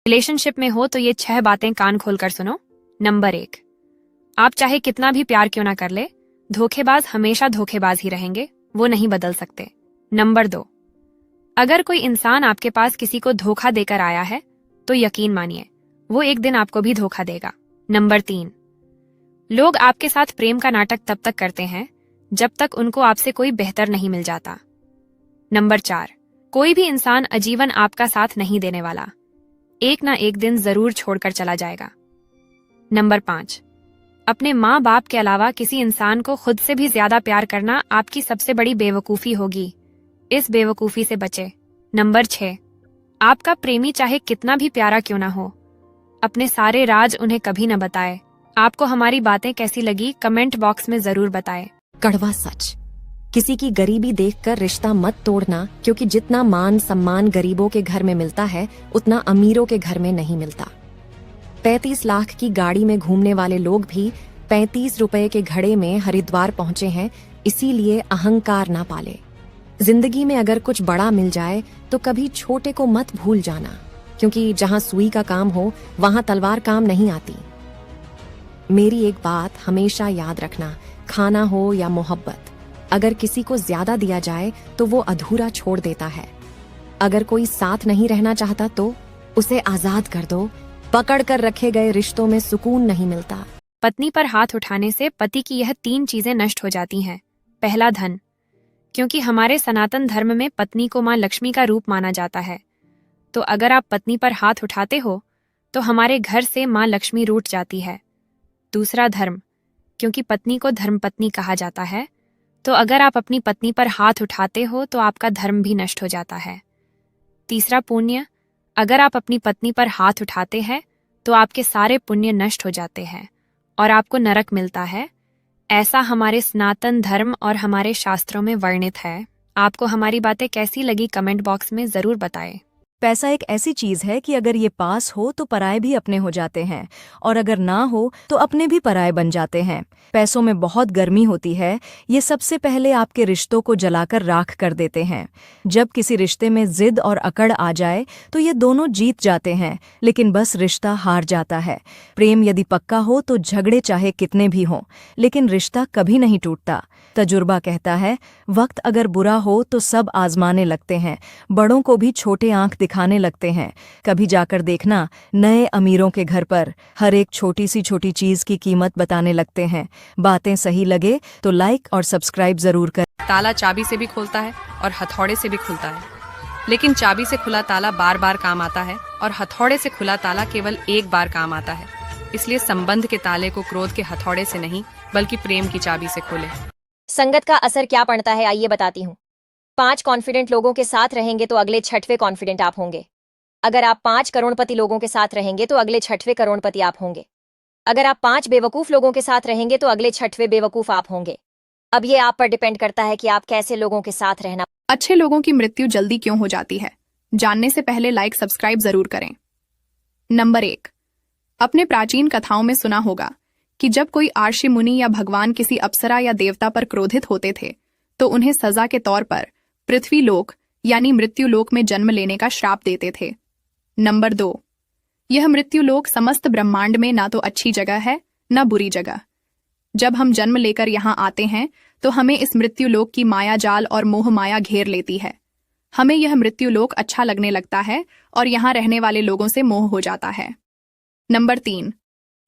Relationship में हो तो ये 6 बातें कान खोलकर सुनो। नंबर 1, आप चाहे कितना भी प्यार क्यों ना कर ले, धोखेबाज हमेशा धोखेबाज ही रहेंगे, वो नहीं बदल सकते। नंबर 2, अगर कोई इंसान आपके पास किसी को धोखा देकर आया है तो यकीन मानिए वो एक दिन आपको भी धोखा देगा। नंबर 3, लोग आपके साथ प्रेम का नाटक तब तक करते हैं जब तक उनको आपसे कोई बेहतर नहीं मिल जाता। नंबर 4, कोई भी इंसान आजीवन आपका साथ नहीं देने वाला, एक ना एक दिन जरूर छोड़कर चला जाएगा। नंबर 5, अपने माँ बाप के अलावा किसी इंसान को खुद से भी ज्यादा प्यार करना आपकी सबसे बड़ी बेवकूफी होगी, इस बेवकूफी से बचे। नंबर 6, आपका प्रेमी चाहे कितना भी प्यारा क्यों ना हो, अपने सारे राज उन्हें कभी न बताए। आपको हमारी बातें कैसी लगी कमेंट बॉक्स में जरूर बताएं। कड़वा सच, किसी की गरीबी देखकर रिश्ता मत तोड़ना, क्योंकि जितना मान सम्मान गरीबों के घर में मिलता है उतना अमीरों के घर में नहीं मिलता। 35 लाख की गाड़ी में घूमने वाले लोग भी 35 रुपए के घड़े में हरिद्वार पहुंचे हैं, इसीलिए अहंकार ना पाले। जिंदगी में अगर कुछ बड़ा मिल जाए तो कभी छोटे को मत भूल जाना, क्योंकि जहां सुई का काम हो वहां तलवार काम नहीं आती। मेरी एक बात हमेशा याद रखना, खाना हो या मोहब्बत, अगर किसी को ज्यादा दिया जाए तो वो अधूरा छोड़ देता है। अगर कोई साथ नहीं रहना चाहता तो उसे आजाद कर दो, पकड़ कर रखे गए रिश्तों में सुकून नहीं मिलता। पत्नी पर हाथ उठाने से पति की यह 3 चीजें नष्ट हो जाती हैं। पहला, धन, क्योंकि हमारे सनातन धर्म में पत्नी को मां लक्ष्मी का रूप माना जाता है, तो अगर आप पत्नी पर हाथ उठाते हो तो हमारे घर से मां लक्ष्मी रूठ जाती है। दूसरा, धर्म, क्योंकि पत्नी को धर्मपत्नी कहा जाता है, तो अगर आप अपनी पत्नी पर हाथ उठाते हो तो आपका धर्म भी नष्ट हो जाता है। तीसरा, पुण्य, अगर आप अपनी पत्नी पर हाथ उठाते हैं तो आपके सारे पुण्य नष्ट हो जाते हैं और आपको नरक मिलता है। ऐसा हमारे सनातन धर्म और हमारे शास्त्रों में वर्णित है। आपको हमारी बातें कैसी लगी कमेंट बॉक्स में जरूर बताएं। पैसा एक ऐसी चीज है कि अगर ये पास हो तो पराये भी अपने हो जाते हैं, और अगर ना हो तो अपने भी पराये बन जाते हैं। पैसों में बहुत गर्मी होती है, ये सबसे पहले आपके रिश्तों को जलाकर राख कर देते हैं। जब किसी रिश्ते में जिद और अकड़ आ जाए तो ये दोनों जीत जाते हैं, लेकिन बस रिश्ता हार जाता है। प्रेम यदि पक्का हो तो झगड़े चाहे कितने भी हों, लेकिन रिश्ता कभी नहीं टूटता। तजुर्बा कहता है, वक्त अगर बुरा हो तो सब आजमाने लगते हैं, बड़ों को भी छोटे आंख दिखाने लगते हैं। कभी जाकर देखना, नए अमीरों के घर पर हर एक छोटी सी छोटी चीज की कीमत बताने लगते हैं। बातें सही लगे तो लाइक और सब्सक्राइब जरूर करें। ताला चाबी से भी खुलता है और हथौड़े से भी खुलता है, लेकिन चाबी से खुला ताला बार बार काम आता है और हथौड़े से खुला ताला केवल एक बार काम आता है। इसलिए संबंध के ताले को क्रोध के हथौड़े से नहीं बल्कि प्रेम की चाबी से खोले। संगत का असर क्या पड़ता है आइए बताती हूँ। 5 कॉन्फिडेंट लोगों के साथ रहेंगे तो अगले 6वें कॉन्फिडेंट आप होंगे। अगर आप 5 करोड़पति लोगों के साथ रहेंगे तो अगले 6वें करोड़पति आप होंगे। अगर आप 5 बेवकूफ लोगों के साथ रहेंगे तो अगले 6वें बेवकूफ आप होंगे। अब ये आप पर डिपेंड करता है कि आप कैसे लोगों के साथ रहना। अच्छे लोगों की मृत्यु जल्दी क्यों हो जाती है, जानने से पहले लाइक सब्सक्राइब जरूर करें। नंबर 1, अपने प्राचीन कथाओं में सुना होगा कि जब कोई आर्षि मुनि या भगवान किसी अप्सरा या देवता पर क्रोधित होते थे तो उन्हें सजा के तौर पर पृथ्वी लोक यानी मृत्यु लोक में जन्म लेने का श्राप देते थे। नंबर 2, यह मृत्यु लोक समस्त ब्रह्मांड में ना तो अच्छी जगह है न बुरी जगह। जब हम जन्म लेकर यहाँ आते हैं तो हमें इस मृत्यु लोक की माया जाल और मोह माया घेर लेती है। हमें यह मृत्यु लोक अच्छा लगने लगता है और यहाँ रहने वाले लोगों से मोह हो जाता है। नंबर 3,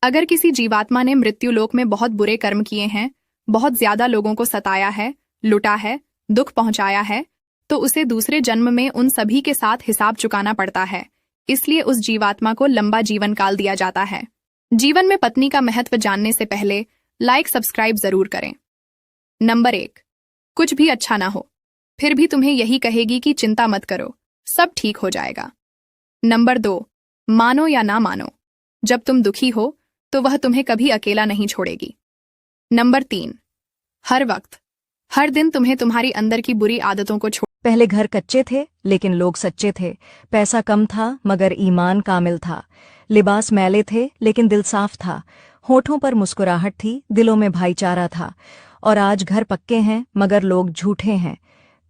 अगर किसी जीवात्मा ने मृत्यु लोक में बहुत बुरे कर्म किए हैं, बहुत ज्यादा लोगों को सताया है, लुटा है, दुख पहुंचाया है, तो उसे दूसरे जन्म में उन सभी के साथ हिसाब चुकाना पड़ता है। इसलिए उस जीवात्मा को लंबा जीवन काल दिया जाता है। जीवन में पत्नी का महत्व जानने से पहले लाइक सब्सक्राइब जरूर करें। नंबर 1, कुछ भी अच्छा ना हो फिर भी तुम्हें यही कहेगी कि चिंता मत करो, सब ठीक हो जाएगा। नंबर 2, मानो या ना मानो, जब तुम दुखी हो तो वह तुम्हें कभी अकेला नहीं छोड़ेगी। नंबर 3, हर वक्त हर दिन तुम्हें तुम्हारी अंदर की बुरी आदतों को छोड़। पहले घर कच्चे थे लेकिन लोग सच्चे थे, पैसा कम था मगर ईमान कामिल था, लिबास मैले थे लेकिन दिल साफ था, होठों पर मुस्कुराहट थी, दिलों में भाईचारा था। और आज घर पक्के हैं मगर लोग झूठे हैं,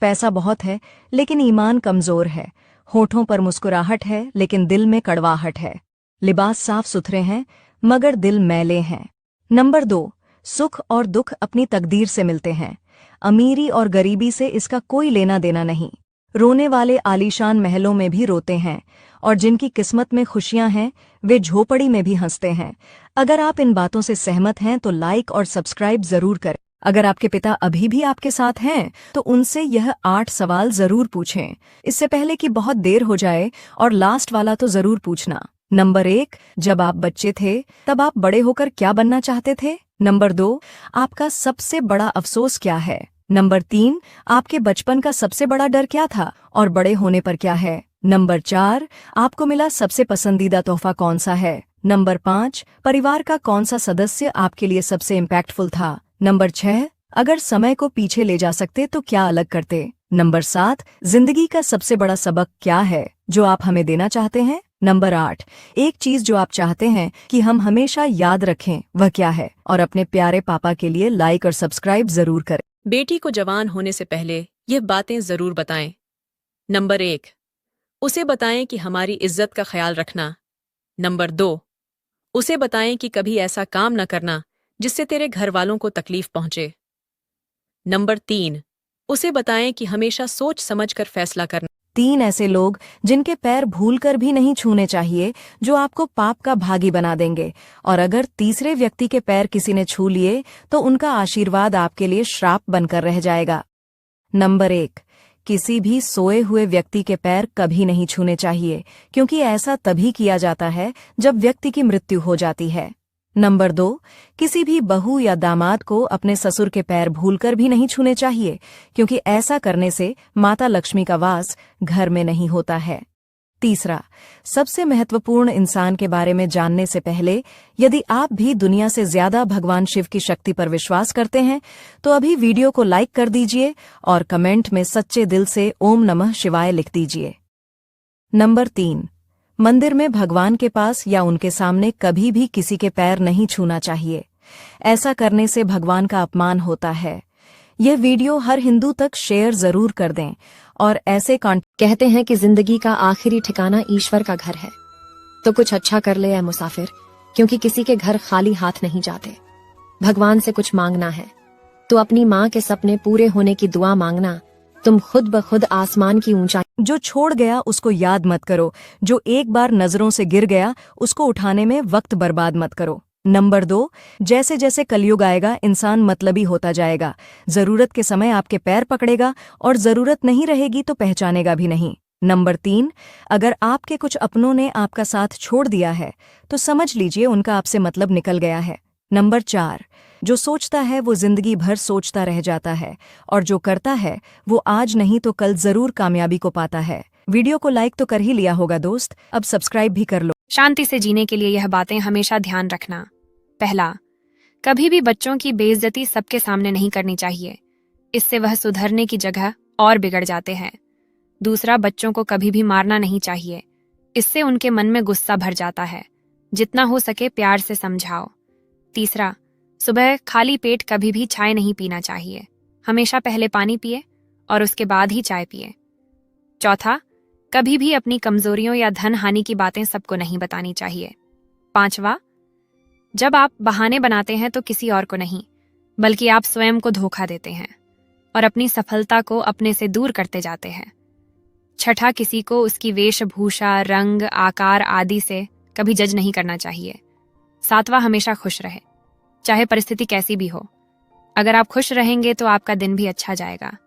पैसा बहुत है लेकिन ईमान कमजोर है, होठों पर मुस्कुराहट है लेकिन दिल में कड़वाहट है। लिबास साफ सुथरे हैं मगर दिल मैले हैं। नंबर 2, सुख और दुख अपनी तकदीर से मिलते हैं। अमीरी और गरीबी से इसका कोई लेना देना नहीं। रोने वाले आलीशान महलों में भी रोते हैं और जिनकी किस्मत में खुशियां हैं वे झोपड़ी में भी हंसते हैं। अगर आप इन बातों से सहमत हैं तो लाइक और सब्सक्राइब जरूर करें। अगर आपके पिता अभी भी आपके साथ हैं तो उनसे यह 8 सवाल जरूर पूछें, इससे पहले कि बहुत देर हो जाए। और लास्ट वाला तो जरूर पूछना। नंबर 1, जब आप बच्चे थे तब आप बड़े होकर क्या बनना चाहते थे? नंबर 2, आपका सबसे बड़ा अफसोस क्या है? नंबर 3, आपके बचपन का सबसे बड़ा डर क्या था और बड़े होने पर क्या है? नंबर 4, आपको मिला सबसे पसंदीदा तोहफा कौन सा है? नंबर 5, परिवार का कौन सा सदस्य आपके लिए सबसे इम्पैक्टफुल था? नंबर 6, अगर समय को पीछे ले जा सकते तो क्या अलग करते? नंबर 7, जिंदगी का सबसे बड़ा सबक क्या है जो आप हमें देना चाहते हैं? नंबर 8, एक चीज जो आप चाहते हैं कि हम हमेशा याद रखें वह क्या है? और अपने प्यारे पापा के लिए लाइक और सब्सक्राइब जरूर करें। बेटी को जवान होने से पहले यह बातें जरूर बताएं। नंबर 1, उसे बताएं कि हमारी इज्जत का ख्याल रखना। नंबर 2, उसे बताएं कि कभी ऐसा काम न करना जिससे तेरे घर वालों को तकलीफ पहुंचे। नंबर 3, उसे बताएं कि हमेशा सोच समझकर फैसला करना। 3 ऐसे लोग जिनके पैर भूलकर भी नहीं छूने चाहिए, जो आपको पाप का भागी बना देंगे। और अगर तीसरे व्यक्ति के पैर किसी ने छू लिए तो उनका आशीर्वाद आपके लिए श्राप बनकर रह जाएगा। नंबर 1, किसी भी सोए हुए व्यक्ति के पैर कभी नहीं छूने चाहिए, क्योंकि ऐसा तभी किया जाता है जब व्यक्ति की मृत्यु हो जाती है। नंबर 2, किसी भी बहू या दामाद को अपने ससुर के पैर भूलकर भी नहीं छूने चाहिए, क्योंकि ऐसा करने से माता लक्ष्मी का वास घर में नहीं होता है। तीसरा, सबसे महत्वपूर्ण इंसान के बारे में जानने से पहले यदि आप भी दुनिया से ज्यादा भगवान शिव की शक्ति पर विश्वास करते हैं तो अभी वीडियो को लाइक कर दीजिए और कमेंट में सच्चे दिल से ओम नमः शिवाय लिख दीजिए। नंबर 3, मंदिर में भगवान के पास या उनके सामने कभी भी किसी के पैर नहीं छूना चाहिए। ऐसा करने से भगवान का अपमान होता है। यह वीडियो हर हिंदू तक शेयर जरूर कर दें और ऐसे कहते हैं कि जिंदगी का आखिरी ठिकाना ईश्वर का घर है, तो कुछ अच्छा कर ले ऐ मुसाफिर, क्योंकि किसी के घर खाली हाथ नहीं जाते। भगवान से कुछ मांगना है तो अपनी माँ के सपने पूरे होने की दुआ मांगना। तुम खुद ब खुद आसमान की ऊंचाई। जो छोड़ गया उसको याद मत करो, जो एक बार नजरों से गिर गया उसको उठाने में वक्त बर्बाद मत करो। नंबर 2, जैसे जैसे कलयुग आएगा इंसान मतलबी होता जाएगा। जरूरत के समय आपके पैर पकड़ेगा और जरूरत नहीं रहेगी तो पहचानेगा भी नहीं। नंबर 3, अगर आपके कुछ अपनों ने आपका साथ छोड़ दिया है तो समझ लीजिए उनका आपसे मतलब निकल गया है। नंबर 4, जो सोचता है वो जिंदगी भर सोचता रह जाता है और जो करता है वो आज नहीं तो कल जरूर कामयाबी को पाता है। वीडियो को लाइक तो कर ही लिया होगा दोस्त, अब सब्सक्राइब भी कर लो। शांति से जीने के लिए यह बातें हमेशा ध्यान रखना। पहला, कभी भी बच्चों की बेइज्जती सबके सामने नहीं करनी चाहिए, इससे वह सुधरने की जगह और बिगड़ जाते हैं। दूसरा, बच्चों को कभी भी मारना नहीं चाहिए, इससे उनके मन में गुस्सा भर जाता है। जितना हो सके प्यार से समझाओ। तीसरा, सुबह खाली पेट कभी भी चाय नहीं पीना चाहिए, हमेशा पहले पानी पिए और उसके बाद ही चाय पिए। चौथा, कभी भी अपनी कमजोरियों या धन हानि की बातें सबको नहीं बतानी चाहिए। पांचवा, जब आप बहाने बनाते हैं तो किसी और को नहीं बल्कि आप स्वयं को धोखा देते हैं और अपनी सफलता को अपने से दूर करते जाते हैं। छठा, किसी को उसकी वेशभूषा, रंग, आकार आदि से कभी जज नहीं करना चाहिए। सातवां, हमेशा खुश रहे, चाहे परिस्थिति कैसी भी हो। अगर आप खुश रहेंगे तो आपका दिन भी अच्छा जाएगा।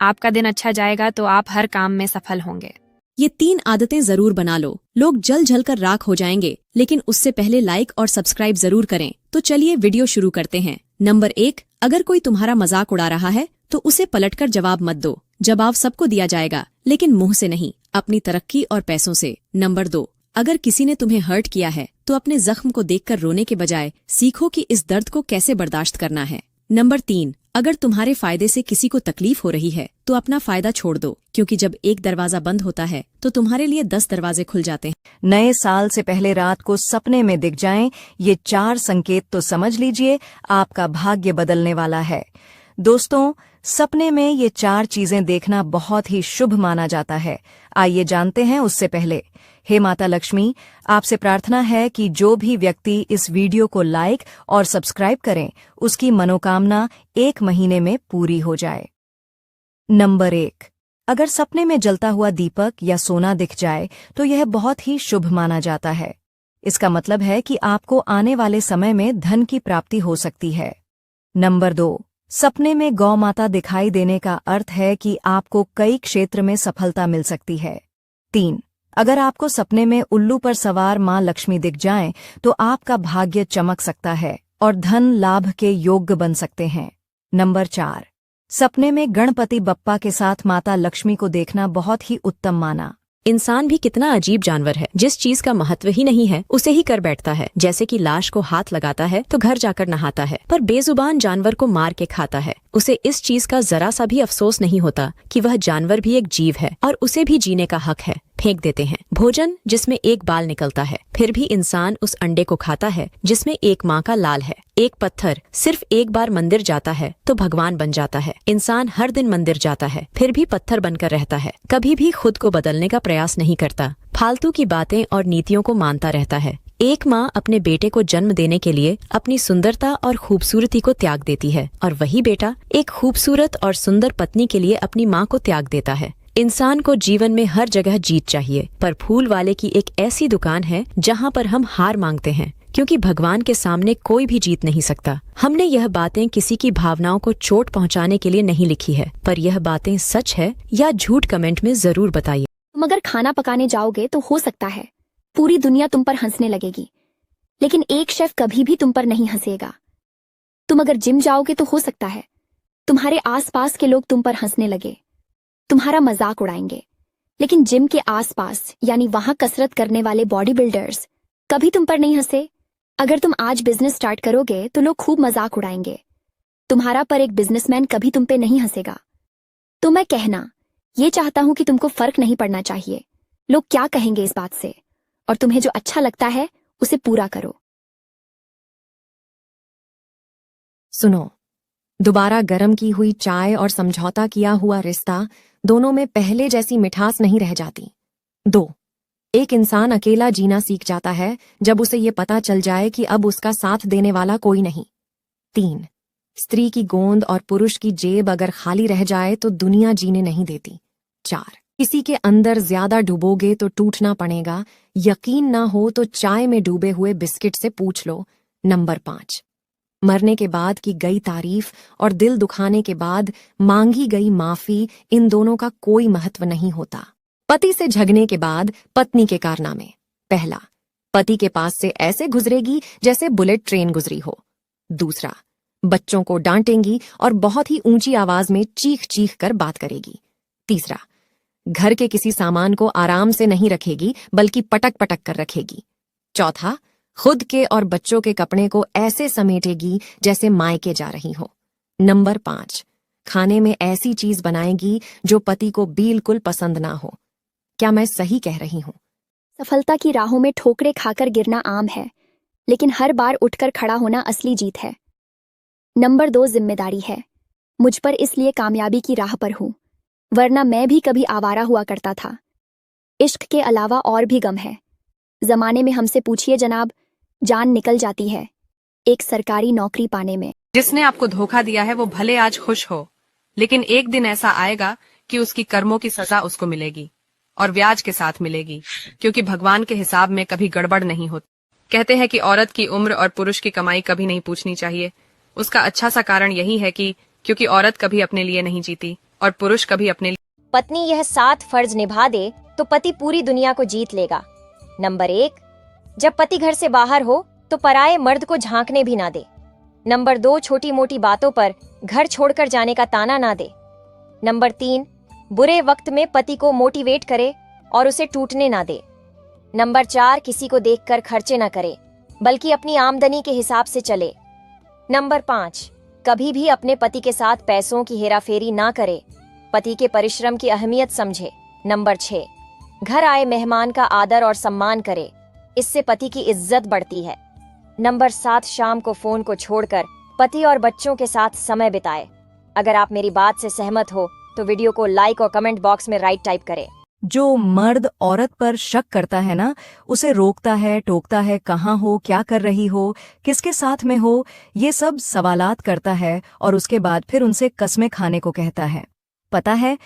आपका दिन अच्छा जाएगा तो आप हर काम में सफल होंगे। ये 3 आदतें जरूर बना लो। लोग जल जल कर राख हो जाएंगे, लेकिन उससे पहले लाइक और सब्सक्राइब जरूर करें। तो चलिए वीडियो शुरू करते हैं। नंबर 1, अगर कोई तुम्हारा मजाक उड़ा रहा है तो उसे पलटकर जवाब मत दो। जवाब सबको दिया जाएगा, लेकिन मुंह से नहीं, अपनी तरक्की और पैसों से। नंबर 2, अगर किसी ने तुम्हें हर्ट किया है तो अपने जख्म को देखकर रोने के बजाय सीखो कि इस दर्द को कैसे बर्दाश्त करना है। नंबर 3, अगर तुम्हारे फायदे से किसी को तकलीफ हो रही है तो अपना फायदा छोड़ दो, क्योंकि जब एक दरवाजा बंद होता है तो तुम्हारे लिए 10 दरवाजे खुल जाते हैं। नए साल से पहले रात को सपने में दिख जाएं ये 4 संकेत तो समझ लीजिए आपका भाग्य बदलने वाला है। दोस्तों, सपने में ये 4 चीजें देखना बहुत ही शुभ माना जाता है। आइए जानते हैं उससे पहले। हे माता लक्ष्मी, आपसे प्रार्थना है कि जो भी व्यक्ति इस वीडियो को लाइक और सब्सक्राइब करें, उसकी मनोकामना 1 महीने में पूरी हो जाए। नंबर 1, अगर सपने में जलता हुआ दीपक या सोना दिख जाए तो यह बहुत ही शुभ माना जाता है। इसका मतलब है कि आपको आने वाले समय में धन की प्राप्ति हो सकती है। नंबर 2, सपने में गौ माता दिखाई देने का अर्थ है कि आपको कई क्षेत्र में सफलता मिल सकती है। 3, अगर आपको सपने में उल्लू पर सवार मां लक्ष्मी दिख जाएं तो आपका भाग्य चमक सकता है और धन लाभ के योग्य बन सकते हैं। नंबर 4, सपने में गणपति बप्पा के साथ माता लक्ष्मी को देखना बहुत ही उत्तम माना। इंसान भी कितना अजीब जानवर है, जिस चीज का महत्व ही नहीं है उसे ही कर बैठता है। जैसे कि लाश को हाथ लगाता है तो घर जाकर नहाता है, पर बेजुबान जानवर को मार के खाता है। उसे इस चीज का जरा सा भी अफसोस नहीं होता कि वह जानवर भी एक जीव है और उसे भी जीने का हक है। फेंक देते हैं भोजन जिसमें एक बाल निकलता है, फिर भी इंसान उस अंडे को खाता है जिसमें एक माँ का लाल है। एक पत्थर सिर्फ एक बार मंदिर जाता है तो भगवान बन जाता है। इंसान हर दिन मंदिर जाता है फिर भी पत्थर बनकर रहता है, कभी भी खुद को बदलने का प्रयास नहीं करता, फालतू की बातें और नीतियों को मानता रहता है। एक माँ अपने बेटे को जन्म देने के लिए अपनी सुंदरता और खूबसूरती को त्याग देती है और वही बेटा एक खूबसूरत और सुंदर पत्नी के लिए अपनी माँ को त्याग देता है। इंसान को जीवन में हर जगह जीत चाहिए, पर फूल वाले की एक ऐसी दुकान है जहाँ पर हम हार मांगते हैं, क्योंकि भगवान के सामने कोई भी जीत नहीं सकता। हमने यह बातें किसी की भावनाओं को चोट पहुँचाने के लिए नहीं लिखी है, पर यह बातें सच है या झूठ कमेंट में जरूर बताइए। तुम अगर खाना पकाने जाओगे तो हो सकता है पूरी दुनिया तुम पर हंसने लगेगी, लेकिन एक शेफ कभी भी तुम पर नहीं हंसेगा। तुम अगर जिम जाओगे तो हो सकता है तुम्हारे आसपास के लोग तुम पर हंसने लगे, तुम्हारा मजाक उड़ाएंगे, लेकिन जिम के आसपास यानी वहां कसरत करने वाले बॉडी बिल्डर्स कभी तुम पर नहीं हंसे। अगर तुम आज बिजनेस स्टार्ट करोगे तो लोग खूब मजाक उड़ाएंगे तुम्हारा, पर एक बिजनेसमैन कभी तुम पे नहीं हंसेगा। तो मैं कहना ये चाहता हूं कि तुमको फर्क नहीं पड़ना चाहिए लोग क्या कहेंगे इस बात से, और तुम्हें जो अच्छा लगता है उसे पूरा करो। सुनो, दोबारा गर्म की हुई चाय और समझौता किया हुआ रिश्ता दोनों में पहले जैसी मिठास नहीं रह जाती। 2, एक इंसान अकेला जीना सीख जाता है जब उसे ये पता चल जाए कि अब उसका साथ देने वाला कोई नहीं। 3, स्त्री की गोंद और पुरुष की जेब अगर खाली रह जाए तो दुनिया जीने नहीं देती। 4, किसी के अंदर ज्यादा डूबोगे तो टूटना पड़ेगा, यकीन ना हो तो चाय में डूबे हुए बिस्किट से पूछ लो। नंबर 5, मरने के बाद की गई तारीफ और दिल दुखाने के बाद मांगी गई माफी, इन दोनों का कोई महत्व नहीं होता। पति से झगड़ने के बाद पत्नी के कारनामे। पहला, पति के पास से ऐसे गुजरेगी जैसे बुलेट ट्रेन गुजरी हो। दूसरा, बच्चों को डांटेंगी और बहुत ही ऊंची आवाज में चीख चीख कर बात करेगी। तीसरा, घर के किसी सामान को आराम से नहीं रखेगी बल्कि पटक पटक कर रखेगी। चौथा, खुद के और बच्चों के कपड़े को ऐसे समेटेगी जैसे मायके जा रही हो। नंबर 5, खाने में ऐसी चीज बनाएगी जो पति को बिल्कुल पसंद ना हो। क्या मैं सही कह रही हूं? सफलता की राहों में ठोकरें खाकर गिरना आम है, लेकिन हर बार उठकर खड़ा होना असली जीत है। नंबर 2, जिम्मेदारी है। मुझ पर इसलिए कामयाबी की राह पर हूं, वरना मैं भी कभी आवारा हुआ करता था। इश्क के अलावा और भी गम है। जमाने में हमसे पूछिए जनाब, जान निकल जाती है एक सरकारी नौकरी पाने में। जिसने आपको धोखा दिया है वो भले आज खुश हो, लेकिन एक दिन ऐसा आएगा कि उसकी कर्मों की सजा उसको मिलेगी, और ब्याज के साथ मिलेगी, क्योंकि भगवान के हिसाब में कभी गड़बड़ नहीं होती। कहते हैं कि औरत की उम्र और पुरुष की कमाई कभी नहीं पूछनी चाहिए। उसका अच्छा सा कारण यही है कि क्योंकि औरत कभी अपने लिए नहीं जीती और पुरुष कभी अपने लिए। पत्नी यह 7 फर्ज निभा दे तो पति पूरी दुनिया को जीत लेगा। नंबर 1, जब पति घर से बाहर हो तो पराये मर्द को झांकने भी ना दे। नंबर 2, छोटी मोटी बातों पर घर छोड़कर जाने का ताना ना दे। नंबर 3, बुरे वक्त में पति को मोटिवेट करे और उसे टूटने ना दे। नंबर 4, किसी को देखकर खर्चे ना करे बल्कि अपनी आमदनी के हिसाब से चले। नंबर 5, कभी भी अपने पति के साथ पैसों की हेराफेरी ना करे, पति के परिश्रम की अहमियत समझे। नंबर 6, घर आए मेहमान का आदर और सम्मान करे, इससे पति की इज्जत बढ़ती है। नंबर 7, शाम को फोन को छोड़कर पति और बच्चों के साथ समय बिताए। अगर आप मेरी बात से सहमत हो तो वीडियो को लाइक और कमेंट बॉक्स में राइट टाइप करें। जो मर्द औरत पर शक करता है ना, उसे रोकता है, टोकता है, कहाँ हो, क्या कर रही हो, किसके साथ में हो, ये सब सवालात करता है और उसके बाद फिर उनसे कस्में खाने को कहता है। पता है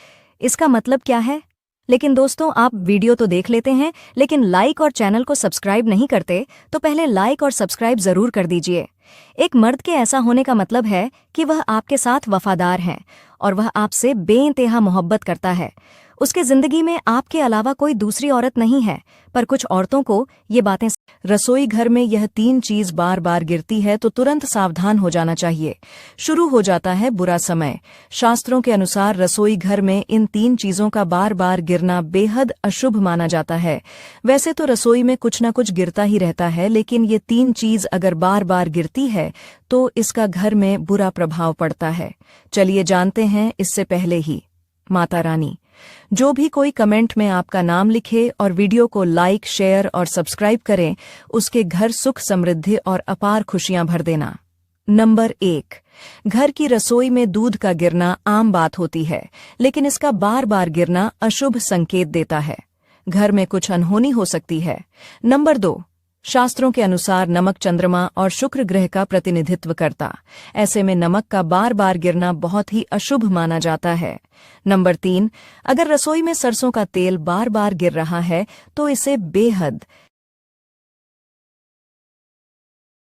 इसका मतलब क्या है? लेकिन दोस्तों, आप वीडियो तो देख लेते हैं, लेकिन लाइक और चैनल को सब्सक्राइब नहीं करते, तो पहले लाइक और सब्सक्राइब जरूर कर दीजिए। एक मर्द के ऐसा होने का मतलब है कि वह आपके साथ वफादार हैं और वह आपसे बेइंतहा मोहब्बत करता है। उसके जिंदगी में आपके अलावा कोई दूसरी औरत नहीं है। पर कुछ औरतों को ये बातें, रसोई घर में यह 3 चीज बार बार गिरती है तो तुरंत सावधान हो जाना चाहिए। शुरू हो जाता है बुरा समय। शास्त्रों के अनुसार रसोई घर में इन 3 चीजों का बार बार गिरना बेहद अशुभ माना जाता है। वैसे तो रसोई में कुछ न कुछ गिरता ही रहता है, लेकिन ये 3 चीज अगर बार बार गिरती है तो इसका घर में बुरा प्रभाव पड़ता है। चलिए जानते हैं इससे पहले ही। माता रानी, जो भी कोई कमेंट में आपका नाम लिखे और वीडियो को लाइक, शेयर और सब्सक्राइब करें, उसके घर सुख, समृद्धि और अपार खुशियां भर देना। नंबर 1, घर की रसोई में दूध का गिरना आम बात होती है, लेकिन इसका बार बार गिरना अशुभ संकेत देता है। घर में कुछ अनहोनी हो सकती है। नंबर 2, शास्त्रों के अनुसार नमक चंद्रमा और शुक्र ग्रह का प्रतिनिधित्व करता। ऐसे में नमक का बार बार गिरना बहुत ही अशुभ माना जाता है। नंबर 3, अगर रसोई में सरसों का तेल बार बार गिर रहा है तो इसे बेहद